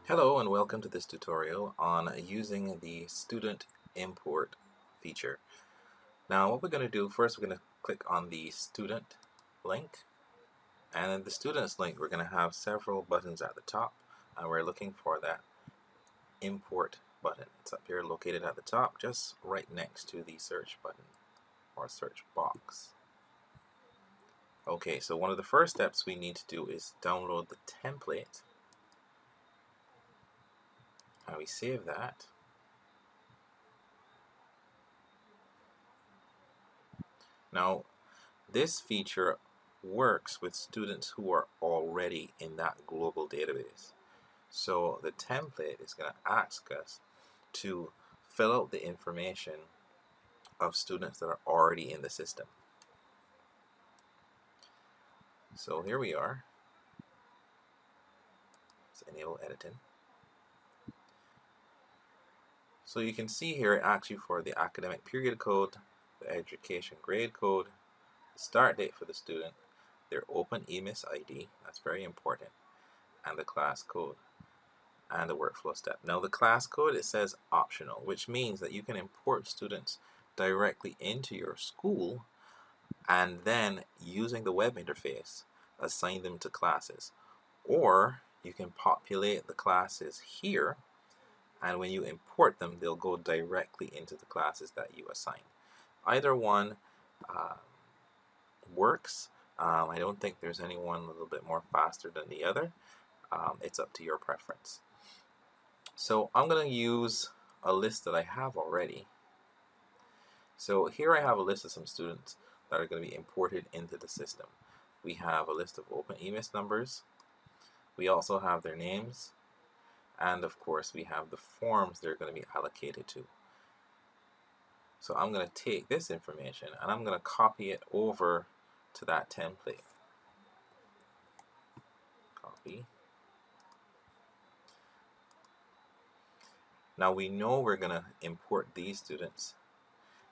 Hello and welcome to this tutorial on using the student import feature. Now what we're going to do first, we're going to click on the student link, and in the students link we're going to have several buttons at the top, and we're looking for that import button. It's up here located at the top, just right next to the search button or search box. Okay, so one of the first steps we need to do is download the template, and we save that. Now this feature works with students who are already in that global database. So the template is going to ask us to fill out the information of students that are already in the system. So here we are. Let's enable editing. So you can see here it asks you for the academic period code, the education grade code, the start date for the student, their OpenEMIS ID, that's very important, and the class code and the workflow step. Now the class code, it says optional, which means that you can import students directly into your school and then using the web interface assign them to classes, or you can populate the classes here, and when you import them they'll go directly into the classes that you assign. Either one uh, works. I don't think there's any one a little bit more faster than the other. It's up to your preference. So I'm going to use a list that I have already. So here I have a list of some students that are going to be imported into the system. We have a list of OpenEMIS numbers. We also have their names. And of course we have the forms they're going to be allocated to. So I'm going to take this information and I'm going to copy it over to that template. Copy. Now we know we're going to import these students.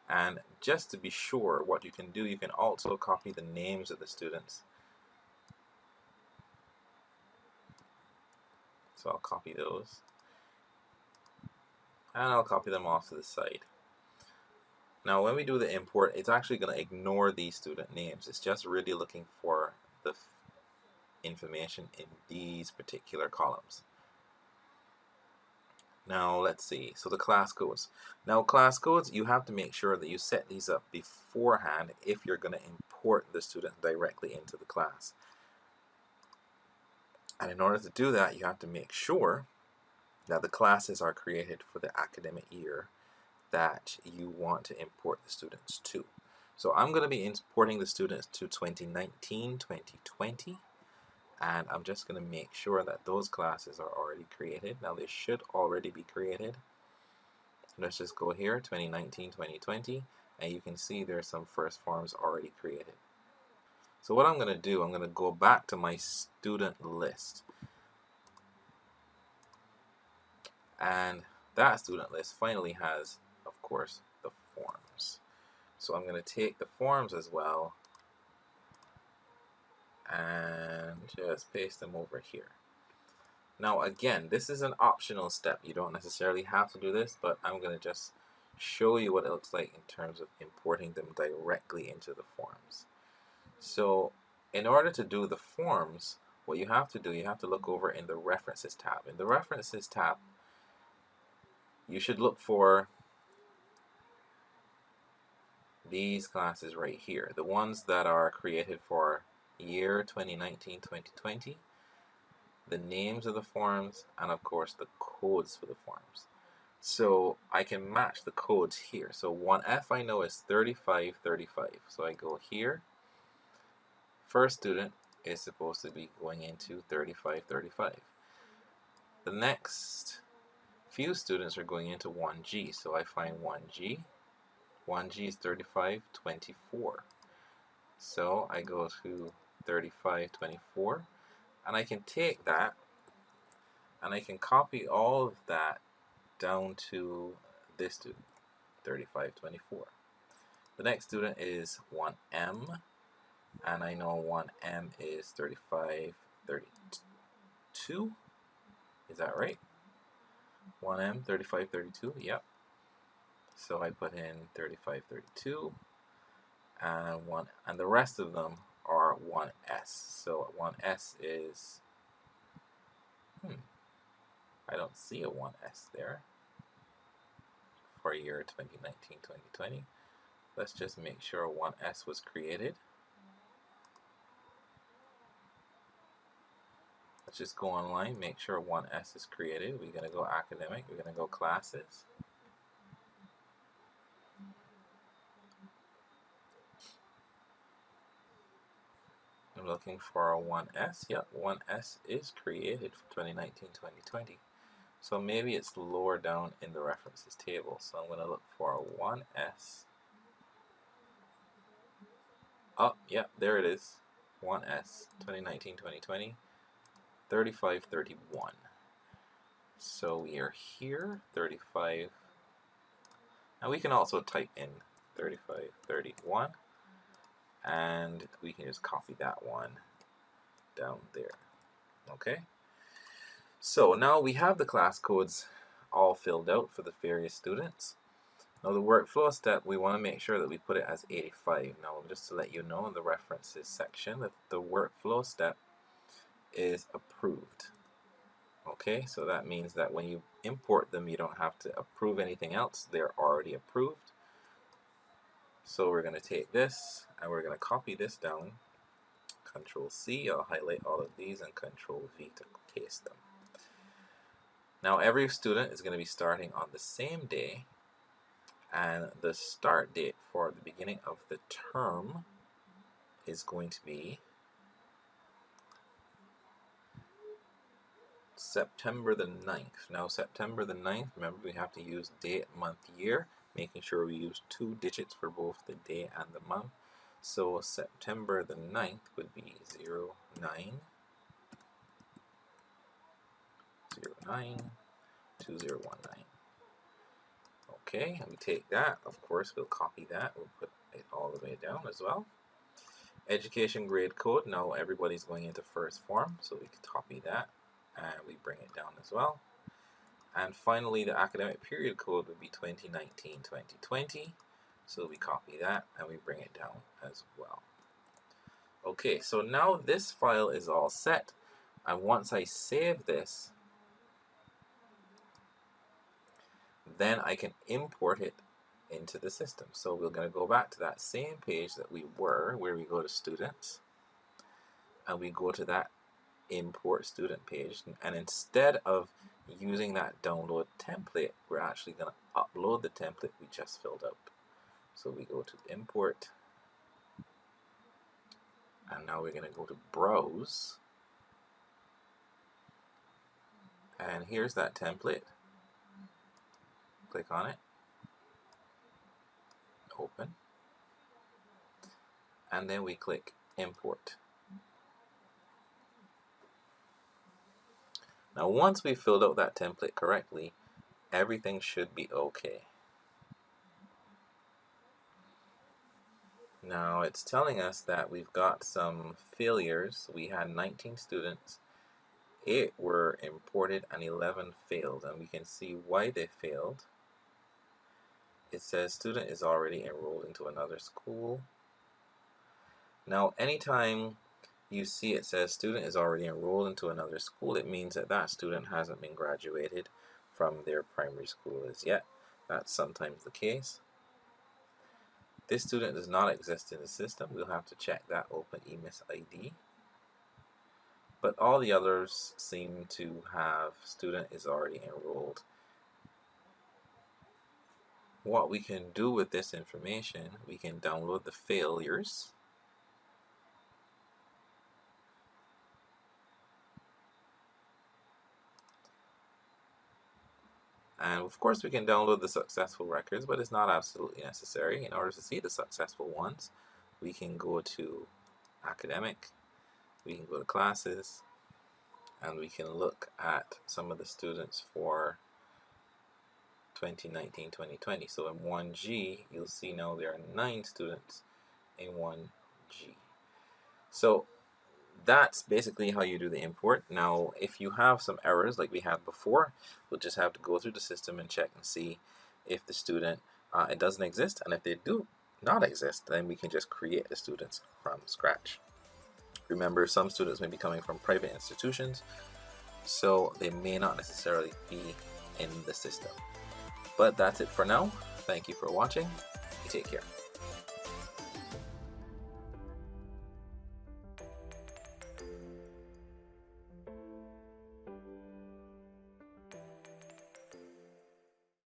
And just to be sure, what you can do, you can also copy the names of the students. So I'll copy those. And I'll copy them off to the side. Now when we do the import, it's actually going to ignore these student names. It's just really looking for the information in these particular columns. Now let's see, so the class codes. Now class codes, you have to make sure that you set these up beforehand if you're going to import the student directly into the class. And in order to do that, you have to make sure that the classes are created for the academic year that you want to import the students to. So I'm going to be importing the students to 2019-2020, and I'm just going to make sure that those classes are already created. Now they should already be created. Let's just go here, 2019-2020, and you can see there's some first forms already created. So what I'm going to do, I'm going to go back to my student list, and that student list finally has, of course, the forms. So I'm going to take the forms as well and just paste them over here. Now again, this is an optional step. You don't necessarily have to do this, but I'm going to just show you what it looks like in terms of importing them directly into the forms. So in order to do the forms, what you have to do, you have to look over in the References tab. In the References tab, you should look for these classes right here, the ones that are created for year 2019-2020, the names of the forms, and of course the codes for the forms. So I can match the codes here. So 1F I know is 3535. So I go here. First student is supposed to be going into 3535. The next few students are going into 1G. So I find 1G. 1G is 3524. So I go to 3524, and I can take that and I can copy all of that down to this student, 3524. The next student is 1M, and I know 1M is 3532. Is that right? 1M, 3532, yep. So I put in 3532 and one, and the rest of them are 1S. So 1S is, I don't see a 1S there for year 2019-2020. Let's just make sure 1S was created. Let's just go online, make sure 1S is created. We're going to go academic, we're going to go classes. I'm looking for a 1S. Yep, 1S is created for 2019-2020. So maybe it's lower down in the references table. So I'm going to look for a 1S. Oh, yep, there it is. 1S, 2019-2020, 3531. So we are here, 35. And we can also type in 3531. And we can just copy that one down there. Okay? So now we have the class codes all filled out for the various students. Now the workflow step, we want to make sure that we put it as 85. Now just to let you know in the references section that the workflow step is approved. Okay, so that means that when you import them, you don't have to approve anything else. They're already approved. So we're going to take this and we're going to copy this down. Control C, I'll highlight all of these, and Control V to paste them. Now every student is going to be starting on the same day, and the start date for the beginning of the term is going to be September the 9th. Now September the 9th, remember we have to use date, month, year, making sure we use 2 digits for both the day and the month. So September the 9th would be 09 2019. Okay, and we take that, of course, we'll copy that, we'll put it all the way down as well. Education grade code, now everybody's going into first form, so we can copy that and we bring it down as well. And finally, the academic period code would be 2019-2020, so we copy that and we bring it down as well. Okay, so now this file is all set, and once I save this, then I can import it into the system. So we're going to go back to that same page that we were, where we go to students, and we go to that import student page, and instead of using that download template, we're actually going to upload the template we just filled out. So we go to import, and now we're going to go to browse, and here's that template. Click on it, open, and then we click import. Now once we filled out that template correctly, everything should be okay. Now it's telling us that we've got some failures. We had 19 students, 8 were imported and 11 failed, and we can see why they failed. It says student is already enrolled into another school. Now anytime you see it says student is already enrolled into another school, it means that that student hasn't been graduated from their primary school as yet. That's sometimes the case. This student does not exist in the system. We'll have to check that OpenEMIS ID. But all the others seem to have student is already enrolled. What we can do with this information, we can download the failures. And of course we can download the successful records, but it's not absolutely necessary. In order to see the successful ones, we can go to academic, we can go to classes, and we can look at some of the students for 2019-2020. So in 1G, you'll see now there are 9 students in 1G. So that's basically how you do the import. Now, if you have some errors like we had before, we'll just have to go through the system and check and see if the student, it doesn't exist, and if they do not exist, then we can just create the students from scratch. Remember, some students may be coming from private institutions, so they may not necessarily be in the system. But that's it for now. Thank you for watching. Take care.